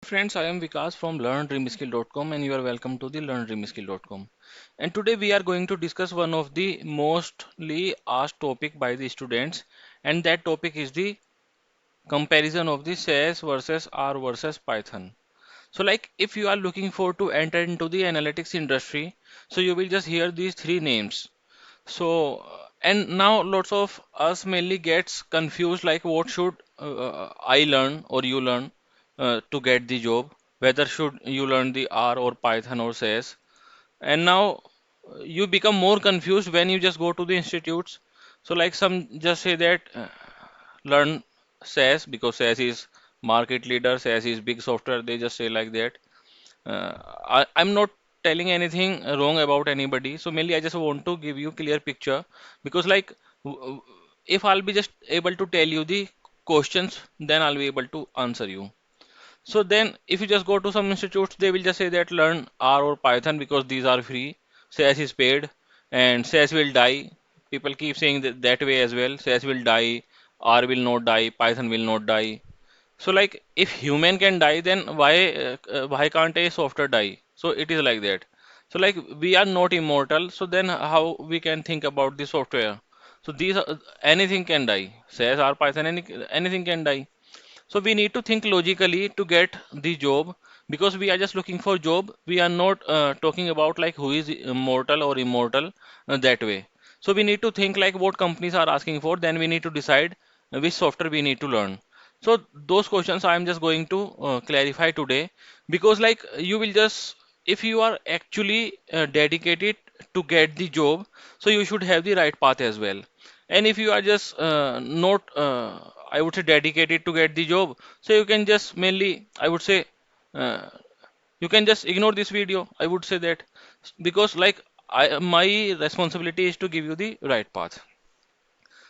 Friends, I am Vikas from LearnDreamSkill.com and you are welcome to the LearnDreamSkill.com. And today we are going to discuss one of the mostly asked topic by the students, and that topic is the comparison of the SAS versus R versus Python. So like if you are looking for to enter into the analytics industry, so you will just hear these three names. So and now lots of us mainly gets confused like what should I learn or you learn to get the job, whether should you learn the R or Python or SAS. And now you become more confused when you just go to the institutes. So like some just say that learn SAS because SAS is market leader, SAS is big software. They just say like that. I'm not telling anything wrong about anybody. So mainly I just want to give you clear picture because like if I'll be just able to tell you the questions, then I'll be able to answer you. So then if you just go to some institutes, they will just say that learn R or Python because these are free. SAS is paid and SAS will die. People keep saying that way as well. SAS will die, R will not die, Python will not die. So like if human can die, then why can't a software die? So it is like that. So like we are not immortal. So then how we can think about the software? So these are, anything can die. Says or Python anything can die. So we need to think logically to get the job because we are just looking for job. We are not talking about like who is mortal or immortal that way. So we need to think like what companies are asking for. Then we need to decide which software we need to learn. So those questions I am just going to clarify today because like you will just if you are actually dedicated to get the job, so you should have the right path as well. And if you are just not I would say dedicated to get the job, so you can just mainly I would say uh, you can just ignore this video. I would say that because like my responsibility is to give you the right path.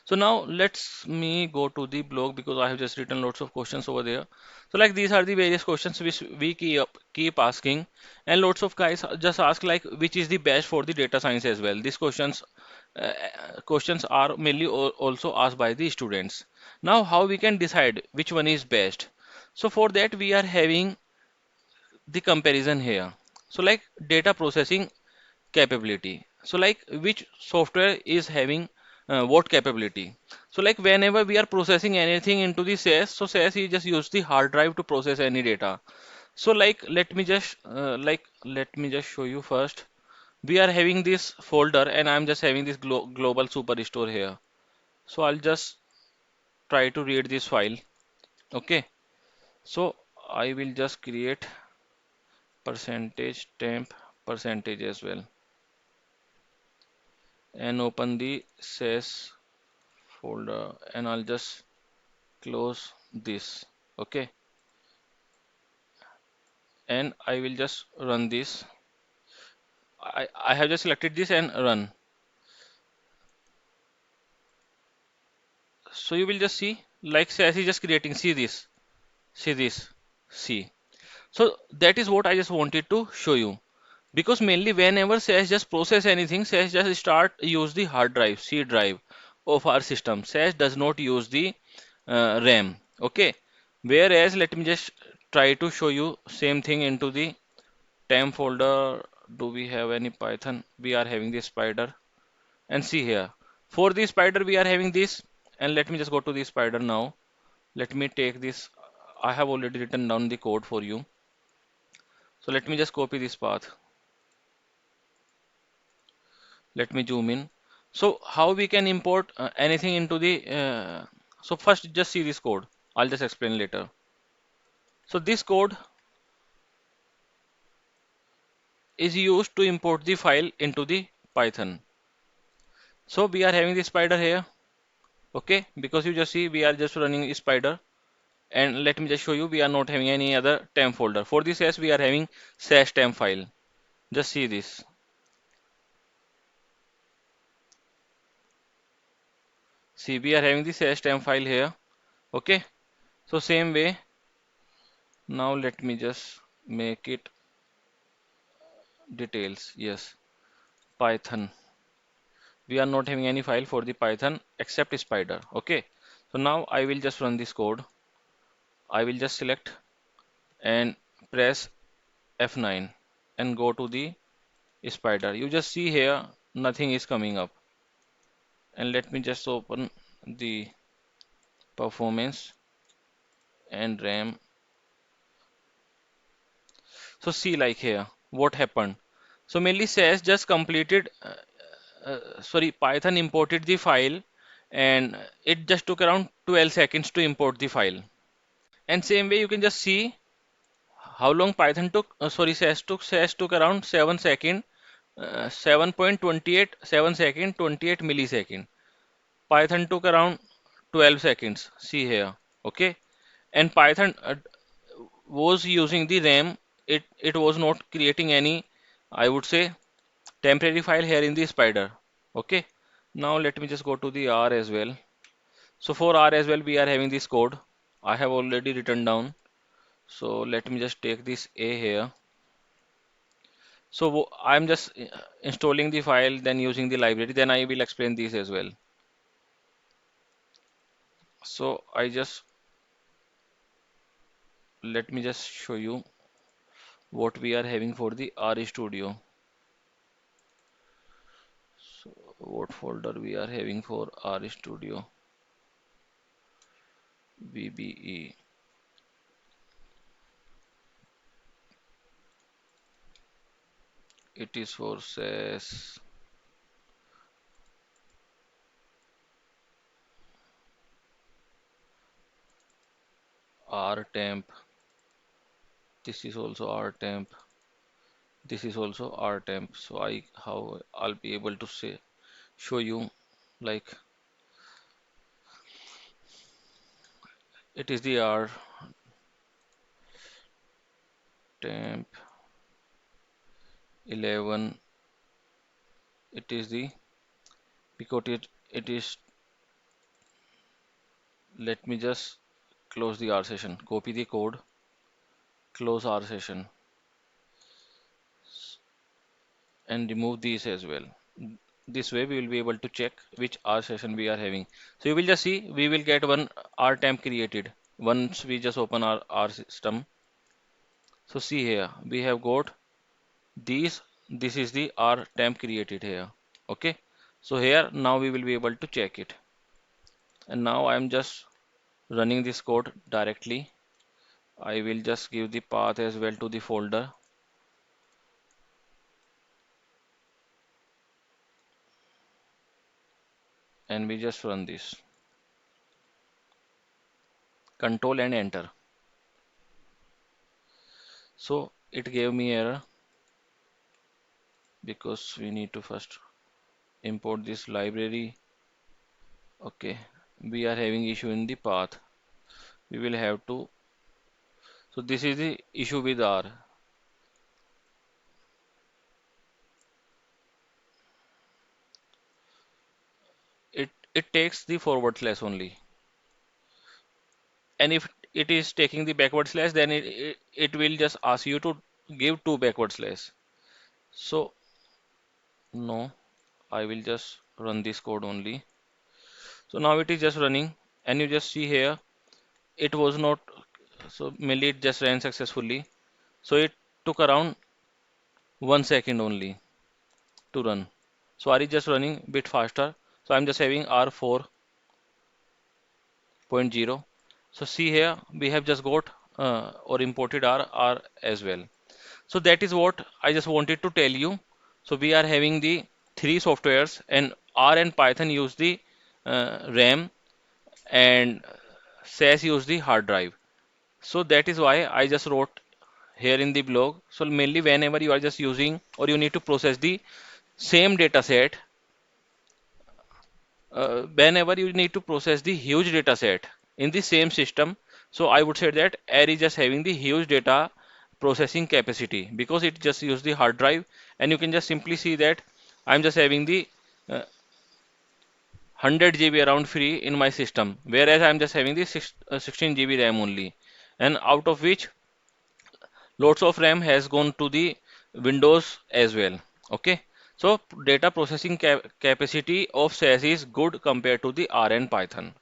So now let's me go to the blog because I have just written lots of questions over there. So like these are the various questions which we keep asking, and lots of guys just ask like which is the best for the data science as well. These questions are mainly also asked by the students. Now how we can decide which one is best? So for that we are having the comparison here. So like data processing capability. So like which software is having what capability. So like whenever we are processing anything into the SAS, so SAS is just use the hard drive to process any data. So like let me just show you first. We are having this folder and I'm just having this global superstore here. So I'll just try to read this file. Okay. So I will just create percentage temp percentage as well and open the SAS folder and I'll just close this. Okay, and I will just run this. I have just selected this and run. So you will just see like SAS is just creating. See this, see. So that is what I just wanted to show you because mainly whenever SAS just process anything, SAS just start use the hard drive, C drive of our system. SAS does not use the RAM. Okay, whereas let me just try to show you same thing into the temp folder. Do we have any Python? We are having this spider and see here for the spider we are having this, and let me just go to the spider now. Let me take this. I have already written down the code for you. So let me just copy this path. Let me zoom in. So how we can import anything into the so first just see this code. I'll just explain later. So this code is used to import the file into the Python. So we are having the spider here. Okay, because you just see we are just running a spider, and let me just show you we are not having any other temp folder. For this yes we are having slash temp file. Just see this. See we are having the slash temp file here. Okay, so same way now let me just make it details. Yes, Python. We are not having any file for the Python except spider. Okay, so now I will just run this code. I will just select and press F9 and go to the spider. You just see here nothing is coming up. And let me just open the performance and RAM. So see like here what happened. So mainly says just completed sorry, Python imported the file and it just took around 12 seconds to import the file. And same way you can just see how long Python took, sorry, SAS took around 7 second, 7.28, 7 second, 28 millisecond. Python took around 12 seconds. See here, okay? And Python was using the RAM. It was not creating any, I would say, temporary file here in the spider. Okay. Now let me just go to the R as well. So for R as well, we are having this code. I have already written down. So let me just take this A here. So I'm just installing the file, then using the library. Then I will explain this as well. So I just let me just show you what we are having for the R Studio. So what folder we are having for R Studio? VBE. It is for SAS RTemp. This is also RTemp. This is also RTemp. So how I'll be able to show you like it is the RTemp 11. It is the because it is, let me just close the R session, copy the code, close R session and remove these as well. This way we will be able to check which R session we are having. So you will just see we will get one R temp created once we just open our R system. So see here we have got these. This is the R temp created here. Okay. So here now we will be able to check it. And now I am just running this code directly. I will just give the path as well to the folder and we just run this. Control and enter. So it gave me error because we need to first import this library. Okay, we are having issue in the path. We will have to. So this is the issue with R. It takes the forward slash only, and if it is taking the backward slash, then it will just ask you to give two backward slash. So no, I will just run this code only. So now it is just running, and you just see here it was not. So mainly it just ran successfully. So it took around 1 second only to run. So R is just running a bit faster. So I'm just having R4.0. So see here we have just got or imported R as well. So that is what I just wanted to tell you. So we are having the three softwares, and R and Python use the RAM, and SAS use the hard drive. So that is why I just wrote here in the blog. So mainly whenever you are just using or you need to process the same data set, whenever you need to process the huge data set in the same system, so I would say that Air is just having the huge data processing capacity because it just use the hard drive, and you can just simply see that I'm just having the 100 GB around free in my system, whereas I'm just having the 16 GB RAM only, and out of which lots of RAM has gone to the Windows as well. Okay, so data processing capacity of SAS is good compared to the R and Python.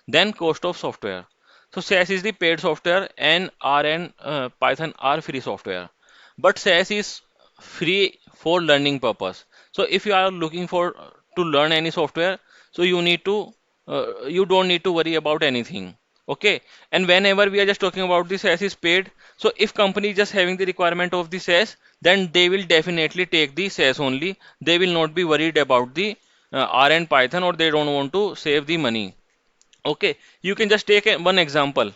Then cost of software. So SAS is the paid software and R and Python are free software. But SAS is free for learning purpose. So if you are looking for to learn any software, so you don't need to worry about anything. Okay. And whenever we are just talking about the SAS is paid, so if company is just having the requirement of the SAS, then they will definitely take the SAS only. They will not be worried about the R and Python, or they don't want to save the money. Okay, you can just take one example.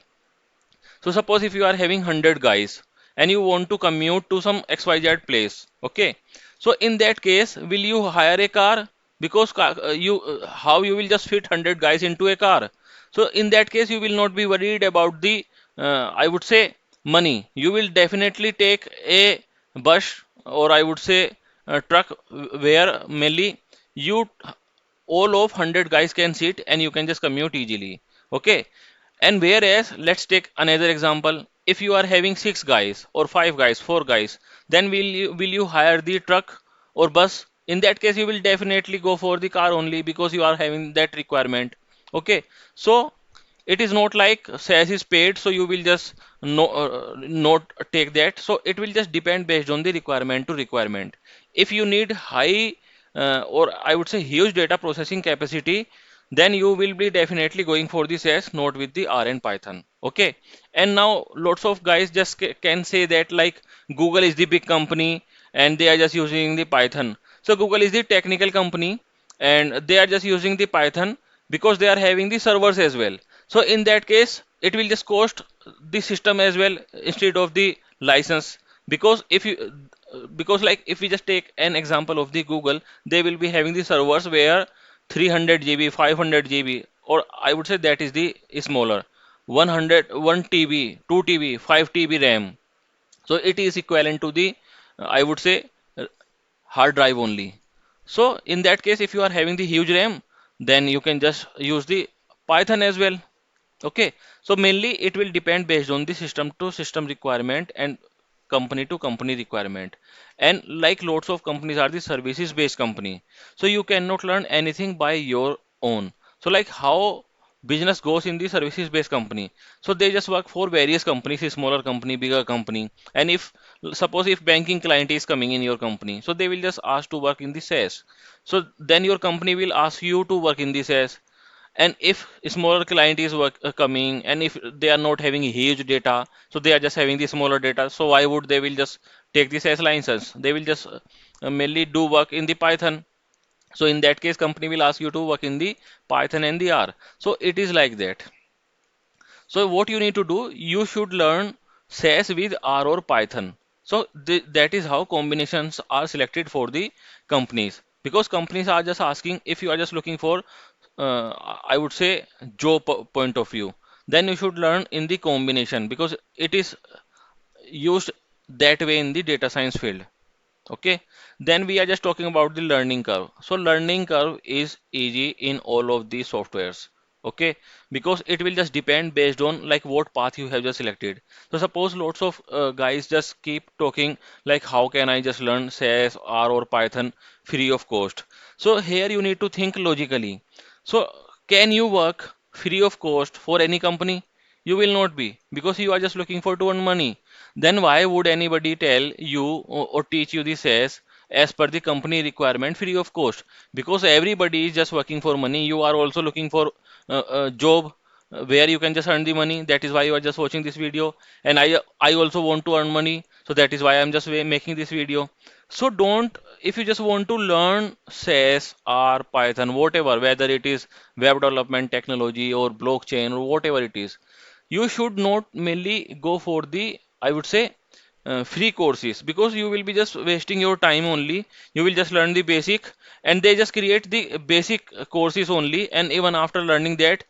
So suppose if you are having 100 guys and you want to commute to some XYZ place, okay? So in that case, will you hire a car? Because how you will just fit 100 guys into a car? So in that case, you will not be worried about the I would say money. You will definitely take a bus, or I would say a truck, where mainly you all of 100 guys can sit and you can just commute easily. Okay, and whereas, let's take another example. If you are having six guys or five guys, four guys, then will you hire the truck or bus? In that case, you will definitely go for the car only, because you are having that requirement. Okay, so it is not like SAS is paid, so you will just not take that. So it will just depend based on the requirement to requirement. If you need high or I would say huge data processing capacity, then you will be definitely going for the SAS, not with the R and Python. Okay, and now lots of guys just can say that, like, Google is the big company and they are just using the Python. So Google is the technical company and they are just using the Python because they are having the servers as well. So in that case, it will just cost the system as well instead of the license. Because like if we just take an example of the Google, they will be having the servers where 300 GB, 500 GB, or I would say that is the smaller 100, 1 TB, 2 TB, 5 TB RAM. So it is equivalent to the I would say uh, hard drive only. So in that case, if you are having the huge RAM, then you can just use the Python as well. Okay, so mainly it will depend based on the system to system requirement and company to company requirement. And like lots of companies are the services based company, so you cannot learn anything by your own. So like how business goes in the services based company, so they just work for various companies, a smaller company, bigger company. And if suppose if banking client is coming in your company, so they will just ask to work in the SaaS. So then your company will ask you to work in the SaaS. And if smaller client is coming, and if they are not having huge data, so they are just having the smaller data, so why would they will just take this as license? They will just mainly do work in the Python. So in that case, company will ask you to work in the Python and the R. So it is like that. So what you need to do, you should learn SAS with R or Python. So that is how combinations are selected for the companies. Because companies are just asking, if you are just looking for, I would say, job point of view, then you should learn in the combination, because it is used that way in the data science field. Okay, then we are just talking about the learning curve. So learning curve is easy in all of these softwares. Okay, because it will just depend based on like what path you have just selected. So suppose lots of guys just keep talking like, how can I just learn SAS, R or Python free of cost? So here you need to think logically. So can you work free of cost for any company? You will not be, because you are just looking for to earn money. Then why would anybody tell you or teach you this as per the company requirement free of cost? Because everybody is just working for money. You are also looking for a job where you can just earn the money. That is why you are just watching this video. And I also want to earn money, so that is why I'm just making this video. So don't, if you just want to learn SAS or Python, whatever, whether it is web development technology or blockchain or whatever it is, you should not mainly go for the, I would say, free courses, because you will be just wasting your time only. You will just learn the basic, and they just create the basic courses only, and even after learning that,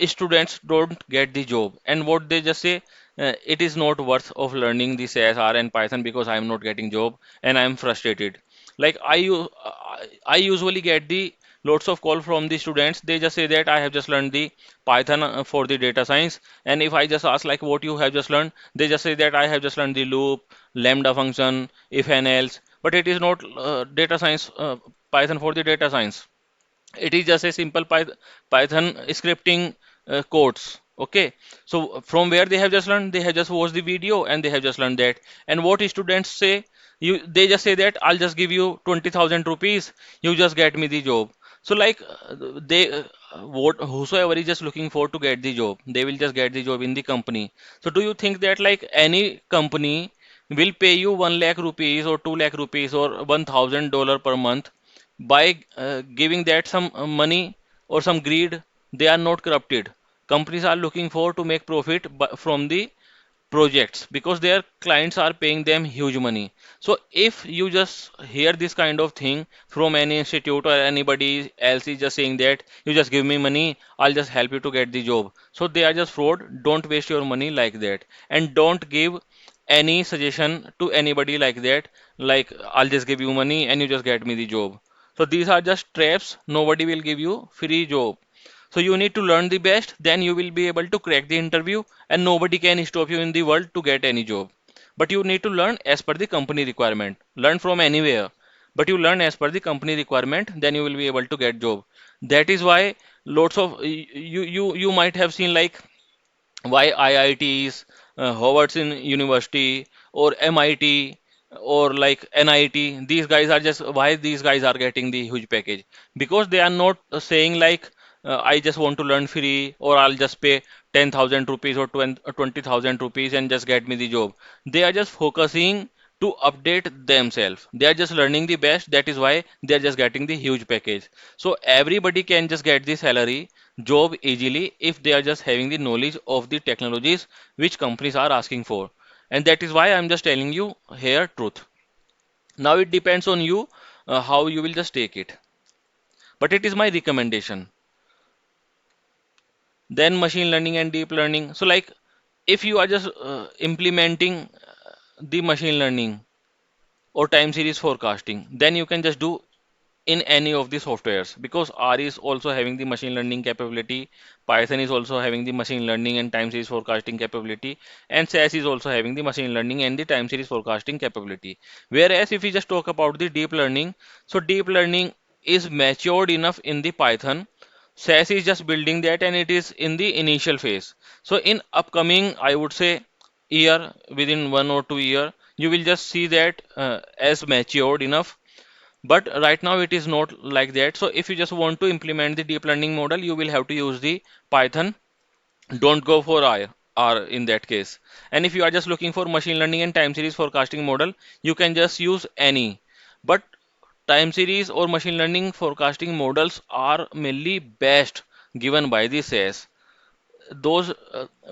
students don't get the job. And what they just say, it is not worth of learning the CSR and Python because I am not getting job and I am frustrated. Like I usually get the lots of call from the students. They just say that I have just learned the Python for the data science, and if I just ask like what you have just learned, they just say that I have just learned the loop, lambda function, if and else. But it is not data science, Python for the data science. It is just a simple Python scripting codes. Okay, so from where they have just learned, they have just watched the video and they have just learned that. And what students say, they just say that I'll just give you 20,000 rupees, you just get me the job. So like they, what whosoever is just looking for to get the job, they will just get the job in the company. So do you think that like any company will pay you 1 lakh rupees or 2 lakh rupees or $1,000 per month by giving that some money or some greed? They are not corrupted. Companies are looking for to make profit from the projects because their clients are paying them huge money. So if you just hear this kind of thing from any institute or anybody else is just saying that you just give me money, I'll just help you to get the job, so they are just fraud. Don't waste your money like that, and don't give any suggestion to anybody like that, like I'll just give you money and you just get me the job. So these are just traps. Nobody will give you free job. So you need to learn the best, then you will be able to crack the interview, and nobody can stop you in the world to get any job. But you need to learn as per the company requirement. Learn from anywhere, but you learn as per the company requirement, then you will be able to get job. That is why lots of you might have seen like why IITs, Howard's in University or MIT or like NIT, these guys are just why these guys are getting the huge package, because they are not saying like I just want to learn free or I'll just pay 10,000 rupees or 20,000 rupees and just get me the job. They are just focusing to update themselves. They are just learning the best. That is why they are just getting the huge package. So everybody can just get the salary job easily if they are just having the knowledge of the technologies which companies are asking for. And that is why I'm just telling you here truth. Now it depends on you how you will just take it, but it is my recommendation. Then machine learning and deep learning. So like if you are just implementing the machine learning or time series forecasting, then you can just do in any of the softwares, because R is also having the machine learning capability, Python is also having the machine learning and time series forecasting capability, and SAS is also having the machine learning and the time series forecasting capability. Whereas if we just talk about the deep learning, so deep learning is matured enough in the Python. SAS is just building that and it is in the initial phase. So in upcoming, I would say year, within 1 or 2 year, you will just see that as matured enough, but right now it is not like that. So if you just want to implement the deep learning model, you will have to use the Python. Don't go for R in that case. And if you are just looking for machine learning and time series forecasting model, you can just use any. But time series or machine learning forecasting models are mainly best given by the SAS. Those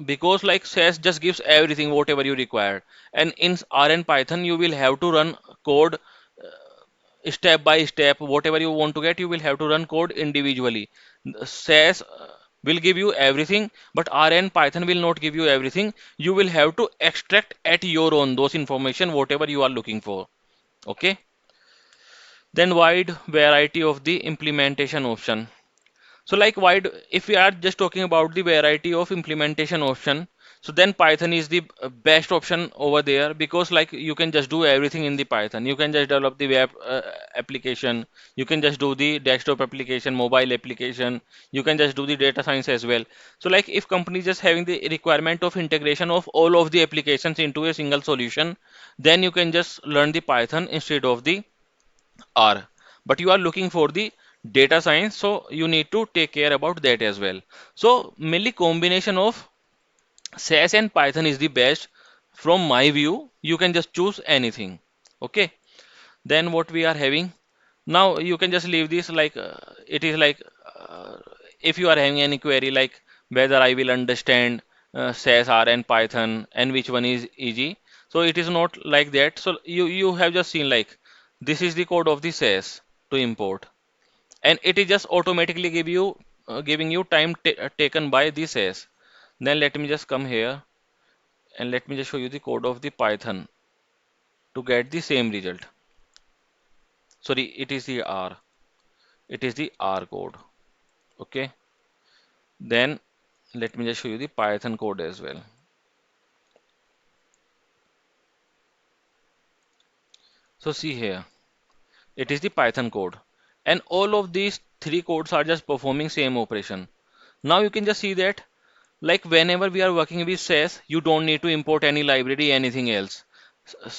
because like SAS just gives everything whatever you require, and in R and Python you will have to run code step by step. Whatever you want to get, you will have to run code individually. SAS will give you everything, but R and Python will not give you everything. You will have to extract at your own those information whatever you are looking for. Okay, then wide variety of the implementation option. So like wide, if we are just talking about the variety of implementation option, so then Python is the best option over there, because like you can just do everything in the Python. You can just develop the web application, you can just do the desktop application, mobile application, you can just do the data science as well. So like if company just having the requirement of integration of all of the applications into a single solution, then you can just learn the Python instead of the R. But you are looking for the data science, so you need to take care about that as well. So mainly combination of SAS and Python is the best from my view. You can just choose anything. Okay. Then what we are having now, you can just leave this like it is like if you are having any query like whether I will understand SAS, R and Python and which one is easy. So it is not like that. So you have just seen like this is the code of the SAS to import, and it is just automatically giving you time taken by the SAS. Then let me just come here and let me just show you the code of the Python to get the same result. Sorry, it is the R. It is the R code. Okay. Then let me just show you the Python code as well. So see here, it is the Python code, and all of these three codes are just performing same operation. Now you can just see that Like whenever we are working with SAS, you don't need to import any library, anything else.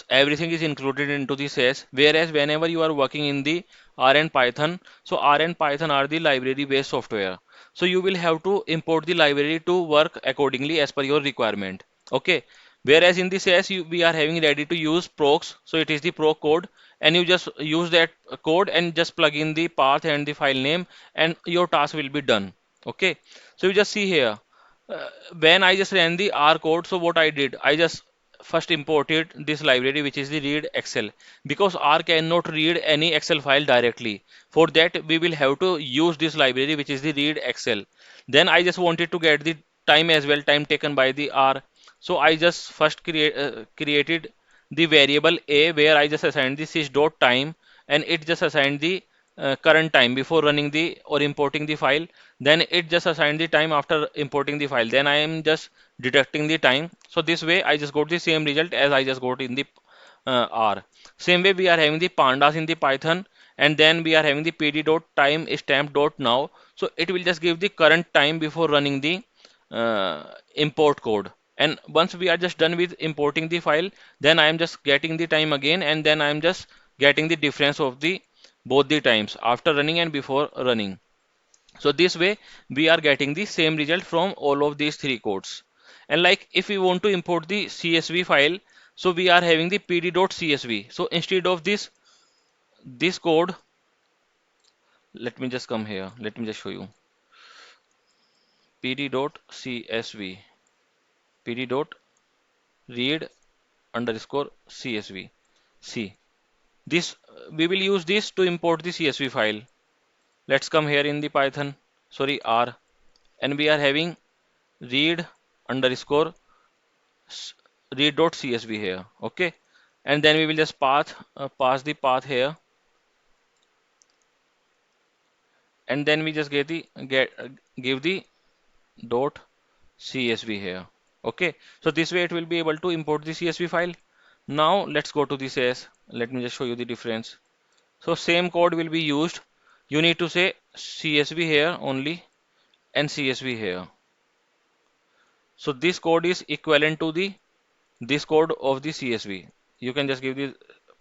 Everything is included into the SAS. Whereas whenever you are working in the R and Python, so R and Python are the library-based software. So you will have to import the library to work accordingly as per your requirement. Okay. Whereas in the SAS, we are having ready to use procs. So it is the proc code, and you just use that code and just plug in the path and the file name, and your task will be done. Okay. So you just see here uh, when I just ran the R code, so what I did, I just first imported this library which is the read Excel, because R cannot read any Excel file directly. For that, we will have to use this library which is the read Excel. Then I just wanted to get the time as well, time taken by the R. So I just first created the variable A, where I just assigned the sys dot time, and it just assigned the current time before running the or importing the file. Then it just assigned the time after importing the file. Then I am just deducting the time. So this way I just got the same result as I just got in the R. Same way we are having the pandas in the Python, and then we are having the pd dot time stamp dot now. So it will just give the current time before running the import code. And once we are just done with importing the file, then I am just getting the time again, and then I am just getting the difference of the both the times after running and before running. So this way we are getting the same result from all of these three codes. And like if we want to import the CSV file, so we are having the pd.csv. So instead of this code, let me just come here. Let me just show you pd.csv, pd.read underscore csv. See this, we will use this to import the CSV file. Let's come here in the Python, sorry R, and we are having read underscore read.csv here. Okay, and then we will just pass the path here, and then we just give the dot csv here. Okay, so this way it will be able to import the CSV file. Now let's go to this as, let me just show you the difference. So same code will be used. You need to say CSV here only and CSV here. So this code is equivalent to the this code of the CSV. You can just give the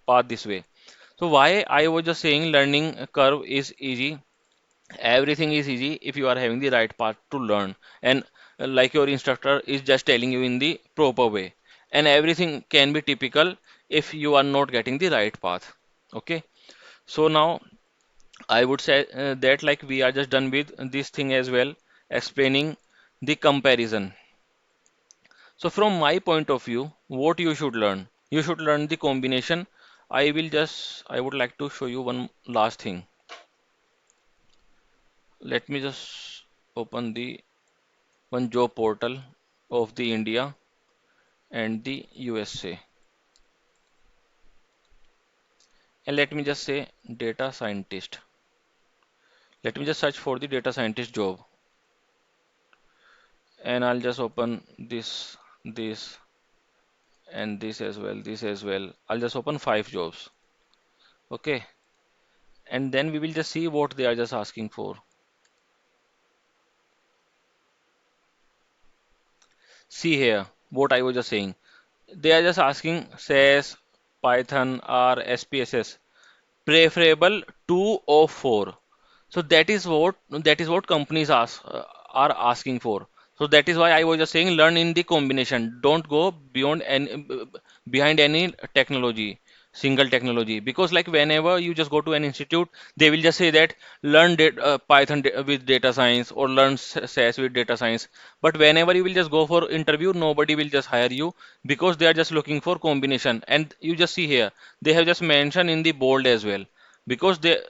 path this way. So why I was just saying learning curve is easy. Everything is easy if you are having the right path to learn, and like your instructor is just telling you in the proper way. And everything can be typical if you are not getting the right path. Okay. So now I would say that like we are just done with this thing as well, explaining the comparison. So from my point of view, what you should learn? You should learn the combination. I would like to show you one last thing. Let me just open the one job portal of the India and the USA. And let me just say data scientist. Let me just search for the data scientist job. And I'll just open this, and this as well. I'll just open 5 jobs. Okay. And then we will just see what they are just asking for. See here, what I was just saying. They are just asking SAS, Python, or SPSS, preferable 2 or 4. So that is what companies are asking for. So that is why I was just saying learn in the combination. Don't go beyond and behind any technology, single technology. Because like whenever you just go to an institute, they will just say that learn Python with data science, or learn SAS with data science. But whenever you will just go for interview, nobody will just hire you, because they are just looking for combination. And you just see here, they have just mentioned in the bold as well, because they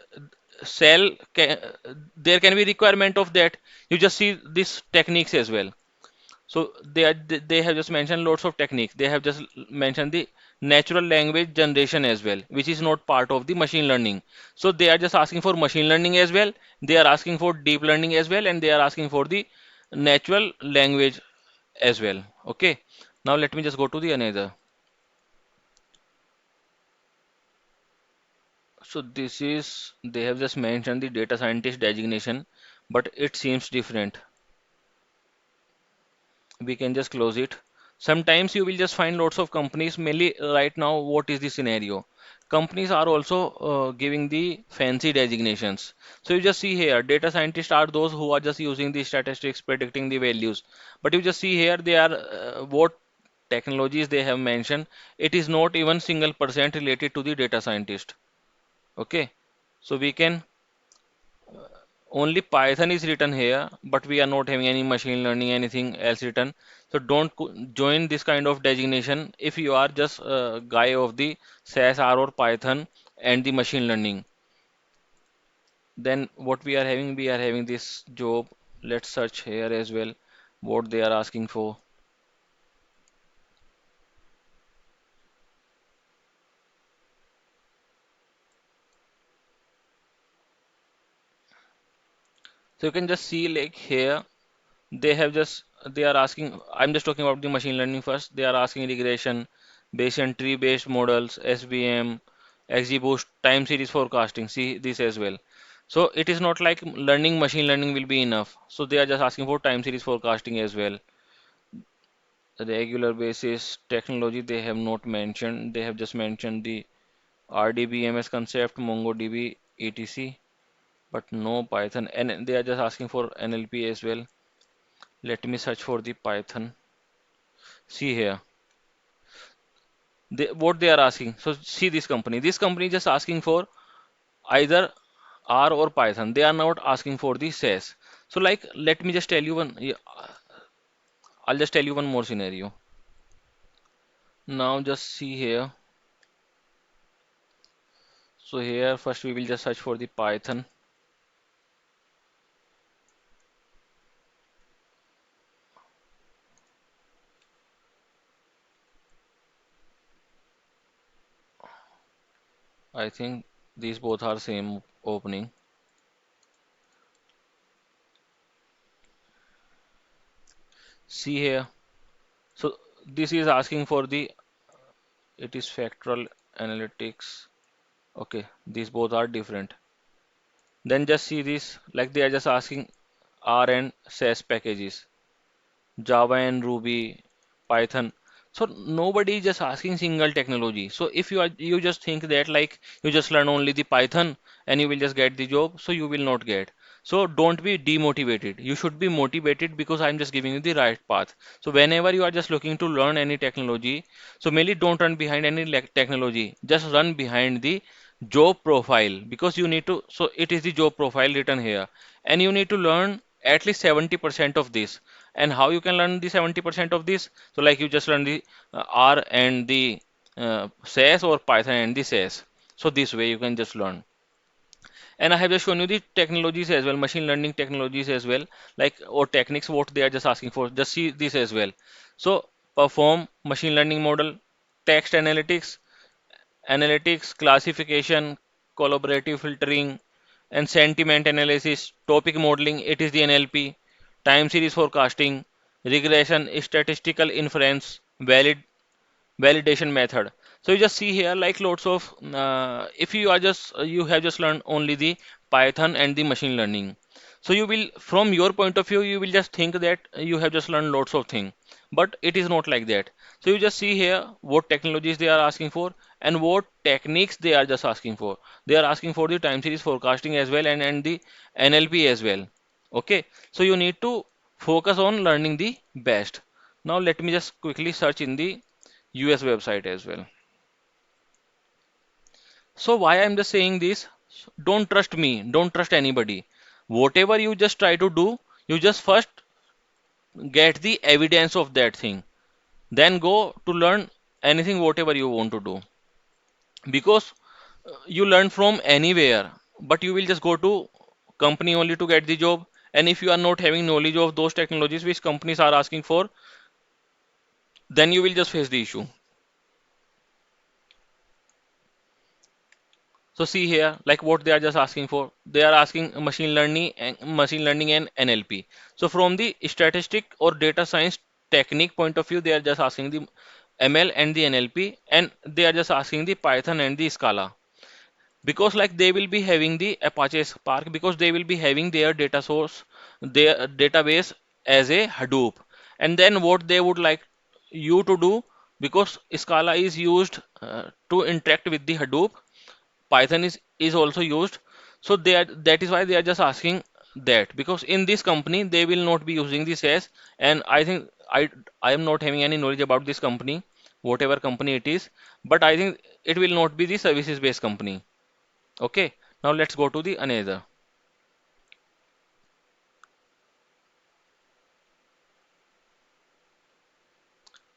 cell can, there can be requirement of that. You just see these techniques as well. So they have just mentioned lots of techniques. They have just mentioned the natural language generation as well, which is not part of the machine learning. So they are just asking for machine learning as well, they are asking for deep learning as well, and they are asking for the natural language as well. Okay, now let me just go to the another. So this is, they have just mentioned the data scientist designation, but it seems different. we can just close it. Sometimes you will just find lots of companies, mainly right now what is the scenario, companies are also giving the fancy designations. So you just see here data scientists are those who are just using the statistics predicting the values, but you just see here they are what technologies they have mentioned, it is not even single percent related to the data scientist. Okay, so we can only Python is written here, but we are not having any machine learning, anything else written. So don't join this kind of designation if you are just a guy of the SAS R or Python and the machine learning. Then what we are having this job. Let's search here as well what they are asking for. So you can just see like here they have just they are asking. I'm just talking about the machine learning first. They are asking regression, Bayesian tree-based models, SVM, XGBoost, time series forecasting. See this as well. So it is not like learning machine learning will be enough. So they are just asking for time series forecasting as well. Regular basis technology they have not mentioned. They have just mentioned the RDBMS concept, MongoDB, etc. But no Python. And they are just asking for NLP as well. Let me search for the Python. See here. What they are asking. So see this company. This company just asking for either R or Python. They are not asking for the SAS. So like, let me just tell you one. Yeah, I'll just tell you one more scenario. Now just see here. So here first we will just search for the Python. I think these both are same opening. See here. So this is asking for the it is factorial analytics. Okay, these both are different. Then just see this like they are just asking R and SAS packages, Java and Ruby, Python. So nobody is just asking single technology. So if you just think that like you just learn only the Python and you will just get the job, so you will not get. So don't be demotivated. You should be motivated because I'm just giving you the right path. So whenever you are just looking to learn any technology, so mainly don't run behind any technology. Just run behind the job profile because you need to. So it is the job profile written here, and you need to learn at least 70% of this. And how you can learn the 70% of this? So like you just learn the R and the SAS or Python and the SAS. So this way you can just learn. And I have just shown you the technologies as well, machine learning technologies as well, like or techniques what they are just asking for. Just see this as well. So perform machine learning model, text analytics, classification, collaborative filtering, and sentiment analysis, topic modeling, it is the NLP, time series forecasting, regression, statistical inference, validation method. So you just see here like lots of if you are just you have just learned only the Python and the machine learning. So you will from your point of view you will just think that you have just learned lots of things, but it is not like that. So you just see here what technologies they are asking for and what techniques they are just asking for. They are asking for the time series forecasting as well and the NLP as well. Okay, so you need to focus on learning the best. Now let me just quickly search in the US website as well. So why I'm just saying this, don't trust me, don't trust anybody. Whatever you just try to do, you just first get the evidence of that thing. Then go to learn anything whatever you want to do. Because you learn from anywhere, but you will just go to company only to get the job. And if you are not having knowledge of those technologies which companies are asking for, then you will just face the issue. So see here, like what they are just asking for. They are asking machine learning and NLP. So from the statistic or data science technique point of view, they are just asking the ML and the NLP, and they are just asking the Python and the Scala. Because like they will be having the Apache Spark because they will be having their data source, their database as a Hadoop. And then what they would like you to do, because Scala is used to interact with the Hadoop, Python is also used. So that is why they are just asking that, because in this company they will not be using this as, and I think I am not having any knowledge about this company, whatever company it is, but I think it will not be the services based company. Okay, now let's go to the another.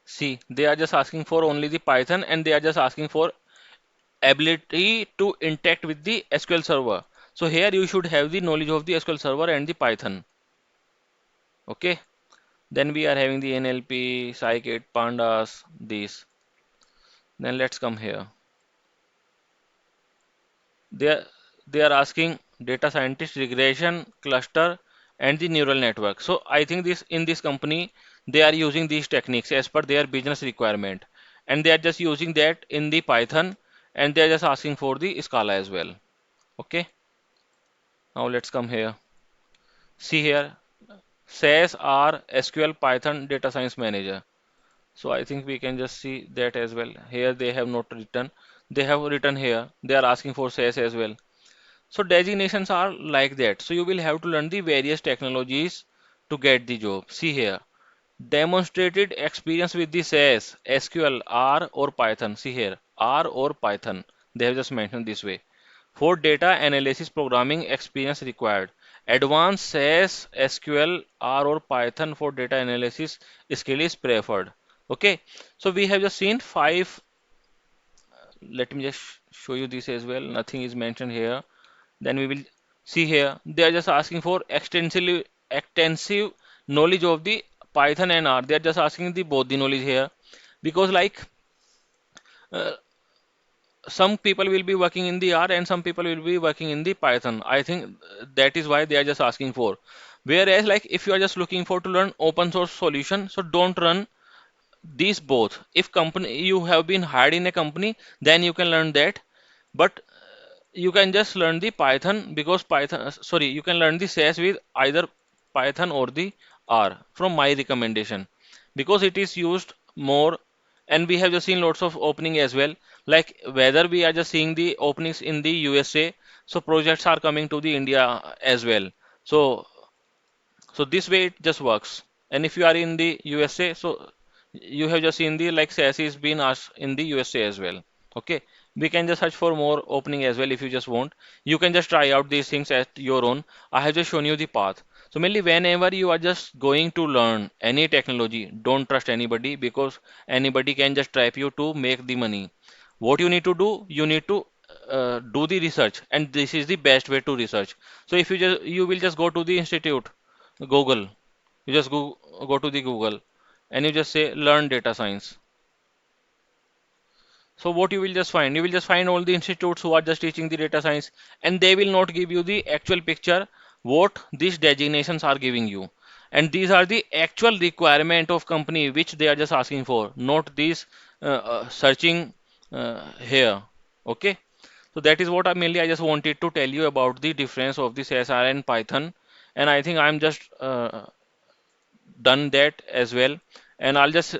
See, they are just asking for only the Python, and they are just asking for ability to interact with the SQL server. So here you should have the knowledge of the SQL server and the Python. Okay. Then we are having the NLP, Scikit, Pandas, these. Then let's come here. They are, they are asking data scientist, regression, cluster, and the neural network. So I think this in this company they are using these techniques as per their business requirement, and they are just using that in the Python, and they are just asking for the Scala as well. Okay. Now let's come here. See here, SAS R SQL Python Data Science Manager. So I think we can just see that as well. Here they have not written. They have written here. They are asking for SAS as well. So designations are like that. So you will have to learn the various technologies to get the job. See here. Demonstrated experience with the SAS, SQL, R or Python. See here. R or Python. They have just mentioned this way. For data analysis programming experience required. Advanced SAS, SQL, R or Python for data analysis skill is preferred. Okay, so we have just seen five. Let me just show you this as well. Nothing is mentioned here. Then we will see here. They are just asking for extensive knowledge of the Python and R. They are just asking the both the knowledge here, because like uh, some people will be working in the R and some people will be working in the Python. I think that is why they are just asking for. Whereas like if you are just looking for to learn open source solution, so don't run these both. If company you have been hired in a company, then you can learn that. But you can just learn the Python, because Python, sorry, you can learn the SAS with either Python or the R from my recommendation, because it is used more, and we have just seen lots of opening as well. Like whether we are just seeing the openings in the USA, so projects are coming to the India as well. So this way it just works. And if you are in the USA, so you have just seen the like SAS is being asked in the USA as well. Okay, we can just search for more opening as well if you just want. You can just try out these things at your own. I have just shown you the path. So mainly whenever you are just going to learn any technology, don't trust anybody, because anybody can just trap you to make the money. What you need to do, you need to do the research, and this is the best way to research. So if you will just go to the institute, Google. You just go to the Google and you just say learn data science. So what you will just find? You will just find all the institutes who are just teaching the data science, and they will not give you the actual picture what these designations are giving you. And these are the actual requirement of company which they are just asking for, not these searching here. Okay. So that is what I just wanted to tell you about the difference of this SR and Python. And I think I'm just done that as well. And I'll just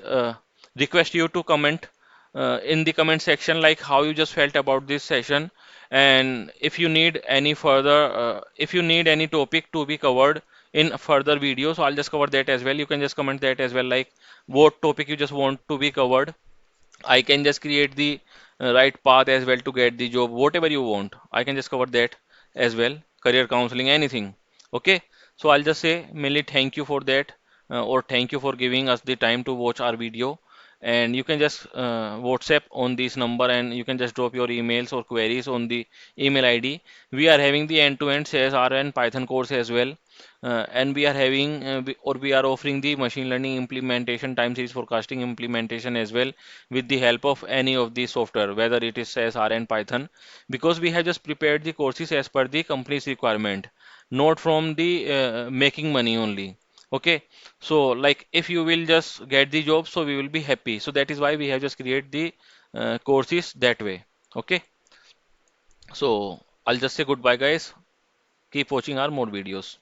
request you to comment in the comment section like how you just felt about this session, and if you need any further if you need any topic to be covered in further videos, so I'll just cover that as well. You can just comment that as well, like what topic you just want to be covered. I can just create the right path as well to get the job, whatever you want. I can just cover that as well. Career counseling, anything. Okay. So I'll just say mainly thank you for that, or thank you for giving us the time to watch our video. And you can just WhatsApp on this number, and you can just drop your emails or queries on the email ID. We are having the end-to-end CSR and Python course as well. And we are having we are offering the machine learning implementation, time series forecasting implementation as well, with the help of any of the software, whether it is SAS, R, and Python, because we have just prepared the courses as per the company's requirement, not from the making money only. Okay, so like if you will just get the job, so we will be happy. So that is why we have just create the courses that way. Okay, so I'll just say goodbye, guys. Keep watching our more videos.